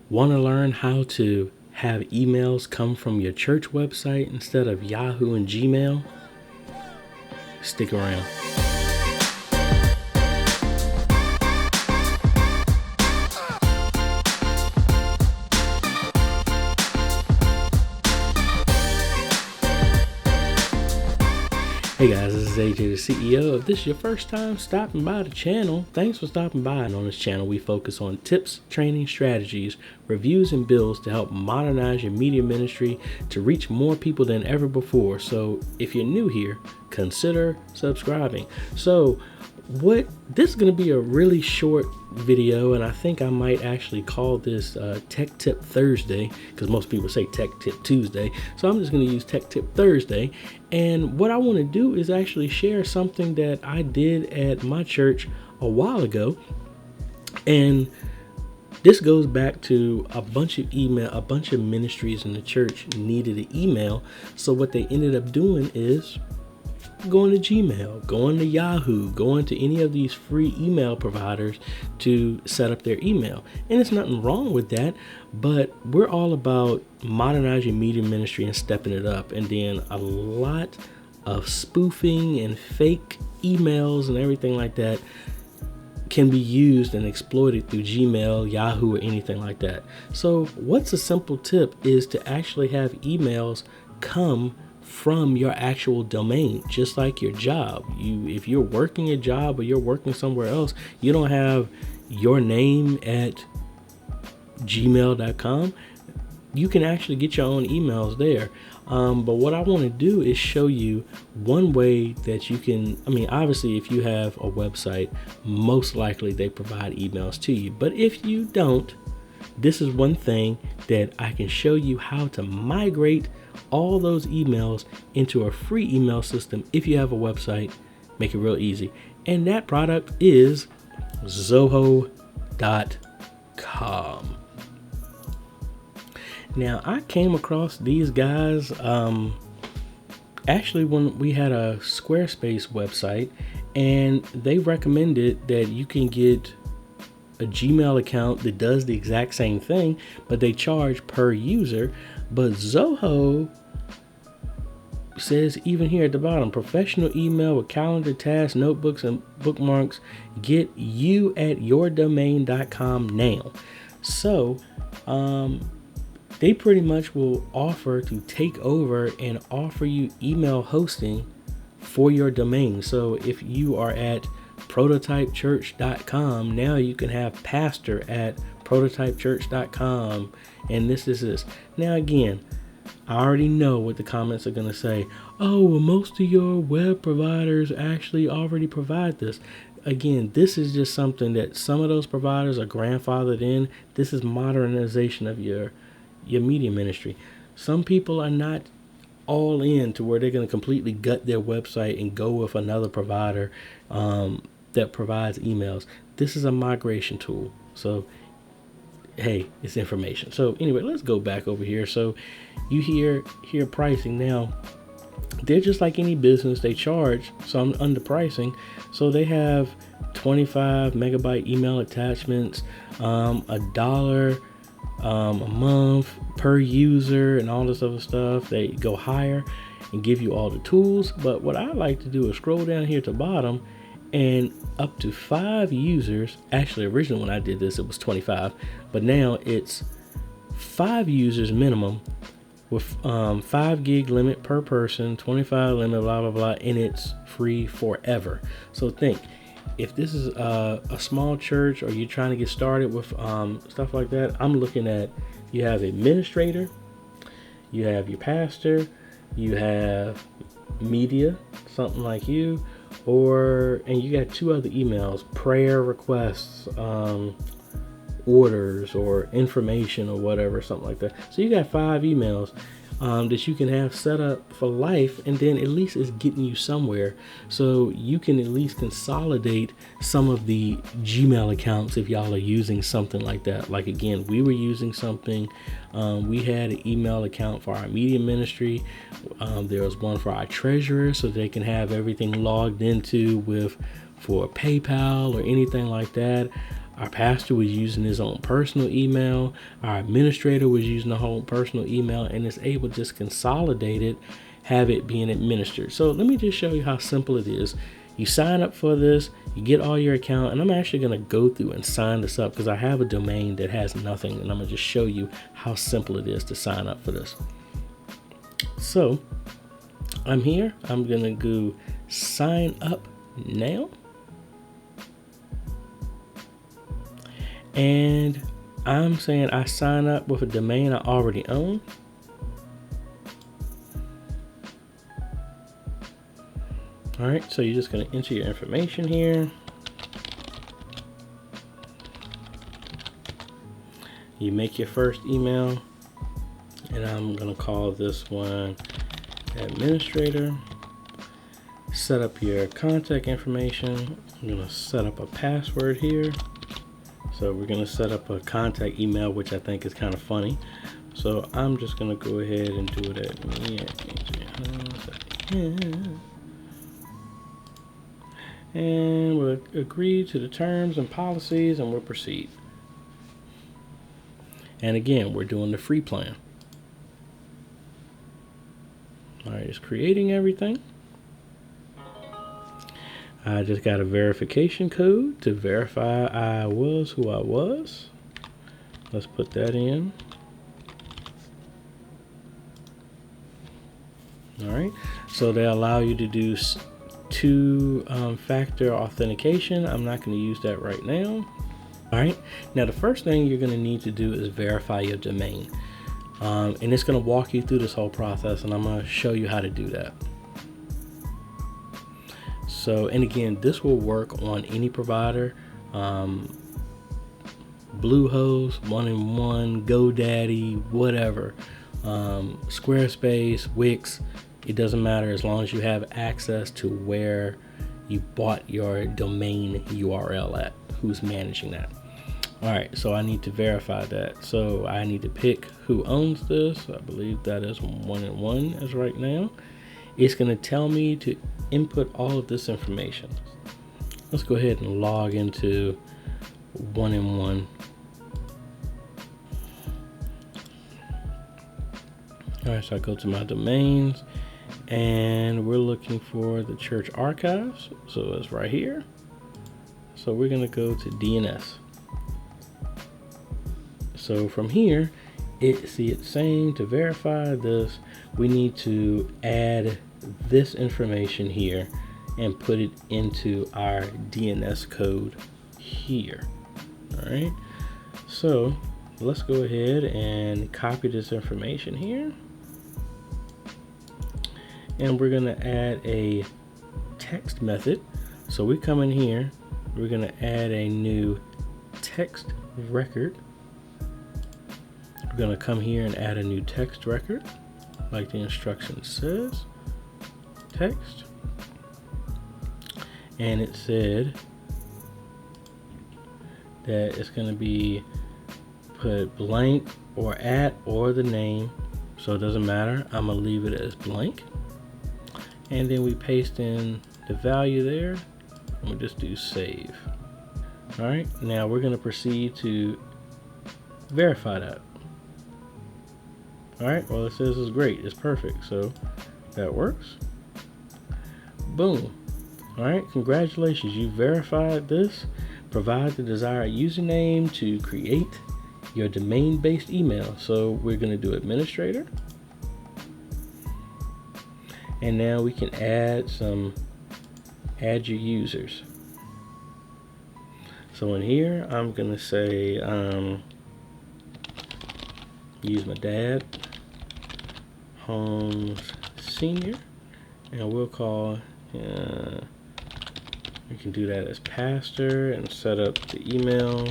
Want to learn how to have emails come from your church website instead of Yahoo and Gmail? Stick around. Hey guys, this is AJ the CEO. If this is your first time stopping by the channel, thanks for stopping by. And on this channel, we focus on tips, training, strategies, reviews, and builds to help modernize your media ministry to reach more people than ever before. So if you're new here, consider subscribing. So this is going to be a really short video, and I think I might actually call this Tech Tip Thursday, because most people say Tech Tip Tuesday. So I'm just going to use Tech Tip Thursday. And what I want to do is actually share something that I did at my church a while ago. And this goes back to a bunch of ministries in the church needed an email. So what they ended up doing is going to Gmail, going to Yahoo, going to any of these free email providers to set up their email. And there's nothing wrong with that, but we're all about modernizing media ministry and stepping it up. And then a lot of spoofing and fake emails and everything like that can be used and exploited through Gmail, Yahoo, or anything like that. So what's a simple tip is to actually have emails come from your actual domain, just like your job. If you're working a job or you're working somewhere else, you don't have your name at gmail.com. You can actually get your own emails there. But what I want to do is show you one way that you can, obviously if you have a website, most likely they provide emails to you. But if you don't, this is one thing that I can show you how to migrate all those emails into a free email system. If you have a website, make it real easy. And that product is ZOHO.com. Now, I came across these guys actually when we had a Squarespace website, and they recommended that you can get a Gmail account that does the exact same thing, but they charge per user. But ZOHO says even here at the bottom, professional email with calendar, tasks, notebooks, and bookmarks. Get you at yourdomain.com now. So they pretty much will offer to take over and offer you email hosting for your domain. So if you are at prototypechurch.com, now you can have pastor at prototypechurch.com, and this is this. Now again, I already know what the comments are going to say. Oh, well, most of your web providers actually already provide this. Again, this is just something that some of those providers are grandfathered in. This is modernization of your media ministry. Some people are not all in to where they're going to completely gut their website and go with another provider that provides emails. This is a migration tool. So, hey, it's information. So anyway, let's go back over here. So you hear pricing. Now, they're just like any business. They charge some underpricing. So they have 25 megabyte email attachments, $1 a month per user, and all this other stuff. They go higher and give you all the tools. But what I like to do is scroll down here to the bottom, and up to 5 users. Actually, originally when I did this, it was 25, but now it's 5 users minimum with 5 gig limit per person, 25 limit, blah, blah, blah, and it's free forever. So think, if this is a small church or you're trying to get started with stuff like that, I'm looking at, you have administrator, you have your pastor, you have media, something like you, and you got 2 other emails, prayer requests, orders, or information, or whatever, something like that. So you got 5 emails that you can have set up for life, and then at least it's getting you somewhere. So you can at least consolidate some of the Gmail accounts if y'all are using something like that. Like again, we were using something. We had an email account for our media ministry. There was one for our treasurer, so they can have everything logged into for PayPal or anything like that. Our pastor was using his own personal email. Our administrator was using the whole personal email, and it's able to just consolidate it, have it being administered. So let me just show you how simple it is. You sign up for this, you get all your account, and I'm actually going to go through and sign this up because I have a domain that has nothing, and I'm going to just show you how simple it is to sign up for this. So I'm here. I'm going to go sign up now. And I'm saying I sign up with a domain I already own. All right, so you're just going to enter your information here. You make your first email, and I'm going to call this one administrator. Set up your contact information. I'm going to set up a password here. So we're going to set up a contact email, which I think is kind of funny. So I'm just going to go ahead and do it at me at AJaytheCEO. And we'll agree to the terms and policies, and we'll proceed. And again, we're doing the free plan. All right, it's creating everything. I just got a verification code to verify I was who I was. Let's put that in. All right, so they allow you to do two-factor authentication. I'm not going to use that right now. All right, now the first thing you're going to need to do is verify your domain. And it's going to walk you through this whole process, and I'm going to show you how to do that. So, and again, this will work on any provider, Bluehost, 1-in-1, GoDaddy, whatever, Squarespace, Wix. It doesn't matter as long as you have access to where you bought your domain URL at, who's managing that. All right, so I need to verify that. So I need to pick who owns this. I believe that is 1-in-1 as right now. It's going to tell me to input all of this information. Let's go ahead and log into 1-in-1. All right, so I go to my domains, and we're looking for the church archives. So it's right here. So we're going to go to DNS. So from here, it's saying to verify this, we need to add this information here and put it into our DNS code here. All right, so let's go ahead and copy this information here, and we're going to add a text method. So we come in here, we're going to add a new text record. We're going to come here and add a new text record like the instruction says. Text, and it said that it's going to be put blank or at or the name, so it doesn't matter. I'm going to leave it as blank, and then we paste in the value there, and we'll just do save. All right, now we're going to proceed to verify that. All right, well, it says it's great, it's perfect, so that works. Boom. All right, congratulations, you verified this. Provide the desired username to create your domain-based email. So we're going to do administrator, and now we can add your users. So in here, I'm going to say use my dad, Holmes Senior, and we'll call we can do that as pastor and set up the email.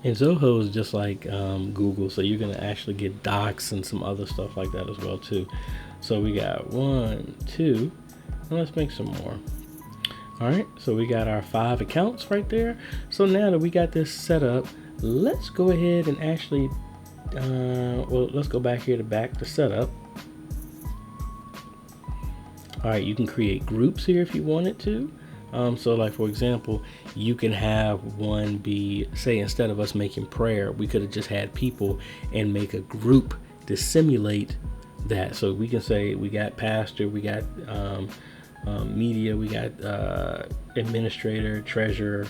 And ZOHO is just like Google, so you're gonna actually get docs and some other stuff like that as well too. So we got 1, 2, and let's make some more. All right, so we got our 5 accounts right there. So now that we got this set up, let's go ahead and actually let's go back here to back to setup. All right, you can create groups here if you wanted to. So like, for example, you can have one be, say, instead of us making prayer, we could have just had people and make a group to simulate that. So we can say we got pastor, we got media, we got administrator, treasurer,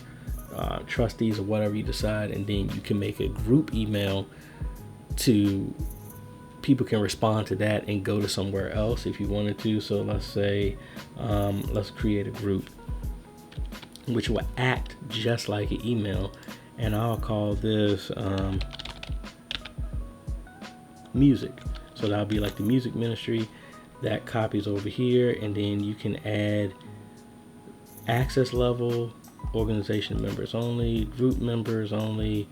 trustees, or whatever you decide, and then you can make a group email to people can respond to that and go to somewhere else if you wanted to. So let's say let's create a group which will act just like an email, and I'll call this music. So that'll be like the music ministry. That copies over here, and then you can add access level, organization members only, group members only.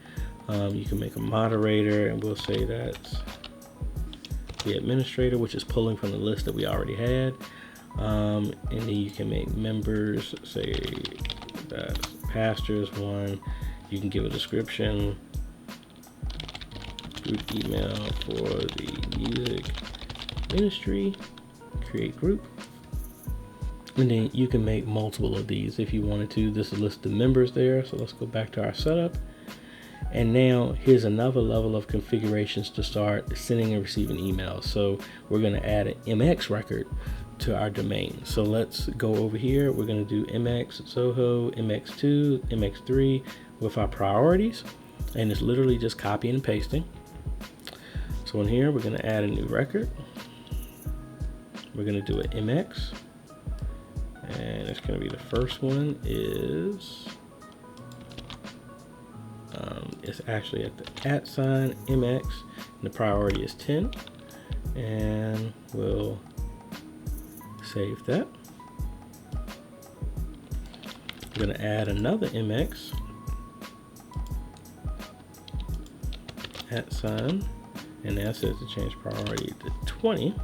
You can make a moderator, and we'll say that's the administrator, which is pulling from the list that we already had. And then you can make members, say that's pastors one. You can give a description, group email for the music ministry, create group, and then you can make multiple of these if you wanted to. This is a list of members there. So let's go back to our setup. And now here's another level of configurations to start sending and receiving emails. So we're going to add an MX record to our domain. So let's go over here. We're going to do MX, ZOHO, MX2, MX3 with our priorities. And it's literally just copying and pasting. So in here, we're going to add a new record. We're going to do an MX. And it's going to be the first one is... it's actually at the @ MX, and the priority is 10, and we'll save that. We're going to add another MX, @ and that says to change priority to 20,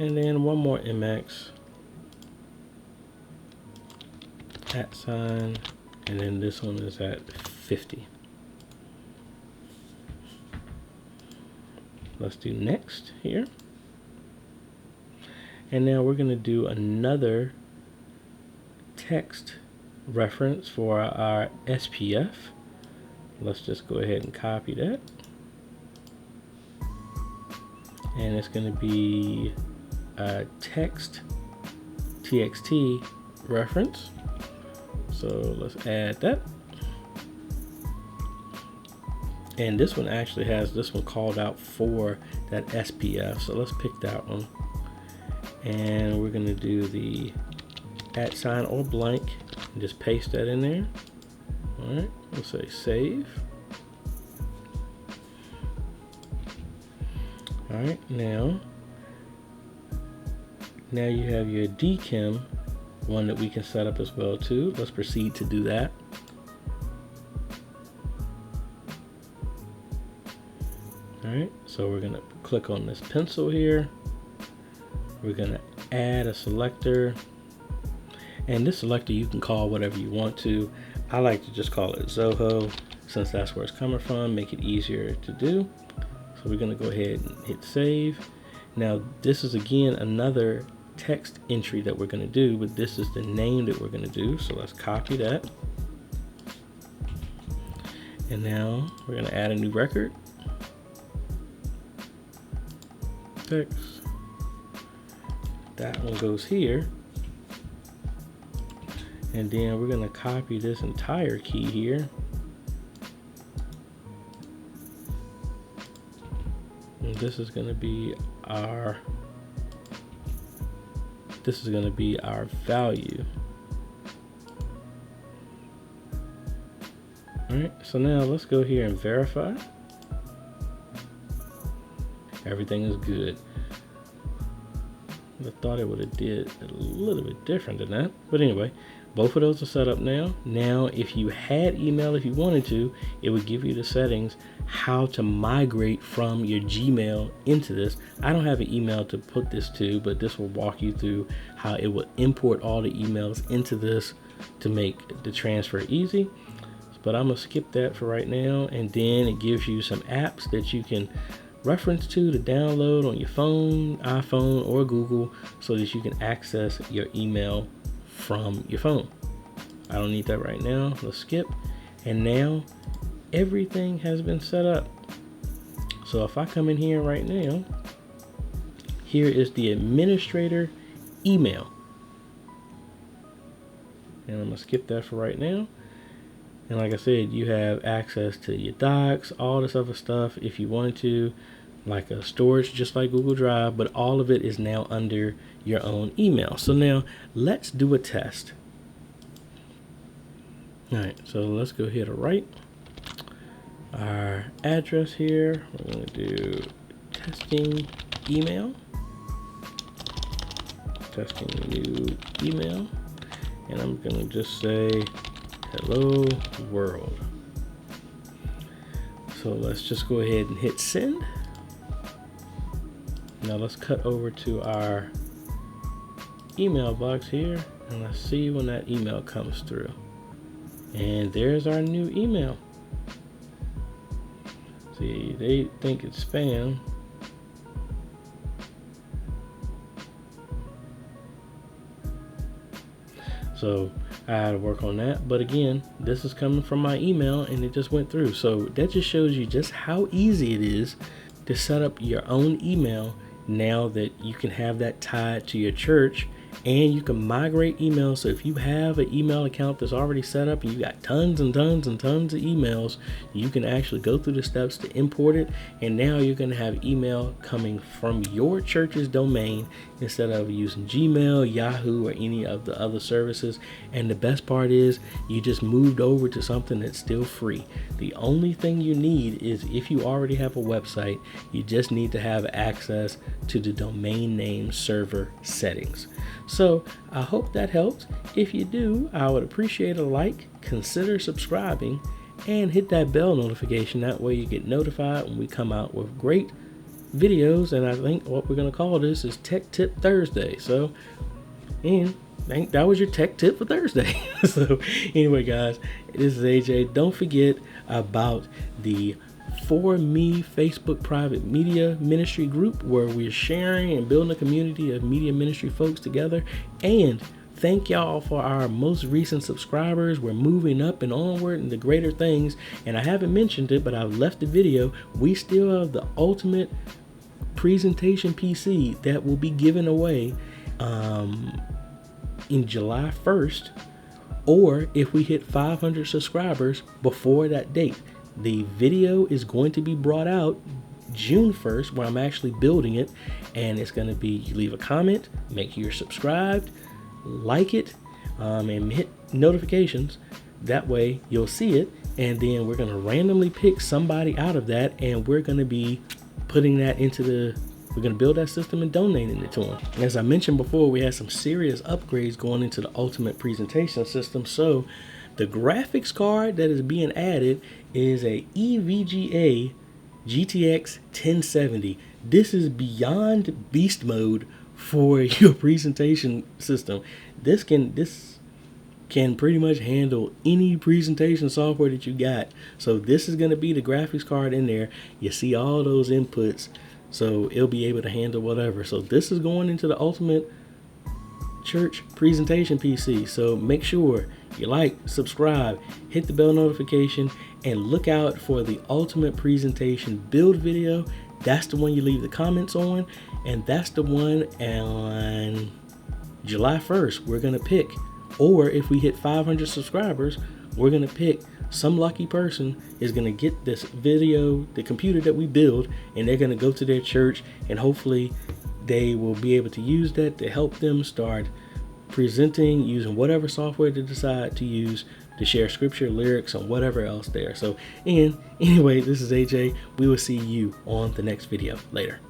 and then one more MX, @ and then this one is at 50. Let's do next here. And now we're going to do another text reference for our SPF. Let's just go ahead and copy that. And it's going to be a text TXT reference. So let's add that. And this one actually has this one called out for that SPF. So let's pick that one. And we're going to do the @ or blank and just paste that in there. All right, we'll say save. All right, now you have your DKIM one that we can set up as well too. Let's proceed to do that. All right, so we're gonna click on this pencil here. We're gonna add a selector, and this selector you can call whatever you want to. I like to just call it ZOHO since that's where it's coming from, make it easier to do. So we're gonna go ahead and hit save. Now this is again another text entry that we're going to do, but this is the name that we're going to do. So let's copy that, and now we're going to add a new record, text. That one goes here, and then we're going to copy this entire key here, and this is going to be our value. All right, so now let's go here and verify. Everything is good. I thought it would have did a little bit different than that, but anyway, both of those are set up now. Now, if you had email, if you wanted to, it would give you the settings how to migrate from your Gmail into this. I don't have an email to put this to, but this will walk you through how it will import all the emails into this to make the transfer easy. But I'm gonna skip that for right now, and then it gives you some apps that you can reference to download on your phone, iPhone, or Google, so that you can access your email from your phone. I don't need that right now. Let's skip. And now everything has been set up. So if I come in here right now, here is the administrator email. And I'm gonna skip that for right now. And like I said, you have access to your docs, all this other stuff if you wanted to, like a storage just like Google Drive, but all of it is now under your own email. So now let's do a test. All right, so let's go here to write our address here. We're going to do testing email, testing new email, and I'm going to just say hello world. So let's just go ahead and hit send. Now let's cut over to our email box here, and let's see when that email comes through. And there's our new email. See, they think it's spam. So I had to work on that. But again, this is coming from my email and it just went through. So that just shows you just how easy it is to set up your own email now that you can have that tied to your church, and you can migrate emails. So if you have an email account that's already set up and you got tons and tons and tons of emails, you can actually go through the steps to import it, and now you're going to have email coming from your church's domain instead of using Gmail, Yahoo, or any of the other services. And the best part is you just moved over to something that's still free. The only thing you need is, if you already have a website, you just need to have access to the domain name server settings. So I hope that helps. If you do, I would appreciate a like, consider subscribing, and hit that bell notification. That way you get notified when we come out with great videos. And I think what we're going to call this is Tech Tip Thursday. So, and I think that was your tech tip for Thursday. So anyway, guys, this is AJ. Don't forget about the For Me Facebook private media ministry group, where we're sharing and building a community of media ministry folks together. And thank y'all for our most recent subscribers. We're moving up and onward into greater things. And I haven't mentioned it, but I've left the video. We still have the ultimate presentation PC that will be given away in July 1st, or if we hit 500 subscribers before that date. The video is going to be brought out June 1st, where I'm actually building it, and it's going to be, you leave a comment, make sure you're subscribed, like it, and hit notifications. That way you'll see it, and then we're going to randomly pick somebody out of that, and we're going to be putting that into we're going to build that system and donating it to them. As I mentioned before, we had some serious upgrades going into the ultimate presentation system. So the graphics card that is being added is a EVGA GTX 1070. This is beyond beast mode for your presentation system. This can pretty much handle any presentation software that you got. So this is going to be the graphics card in there. You see all those inputs, so it'll be able to handle whatever. So this is going into the ultimate church presentation PC. So make sure you like, subscribe, hit the bell notification, and look out for the ultimate presentation build video. That's the one you leave the comments on, and that's the one on July 1st we're gonna pick. Or if we hit 500 subscribers, we're gonna pick some lucky person is gonna get this video, the computer that we build, and they're gonna go to their church, and hopefully they will be able to use that to help them start presenting using whatever software they decide to use to share scripture, lyrics, and whatever else there. So, and anyway, this is AJ. We will see you on the next video. Later.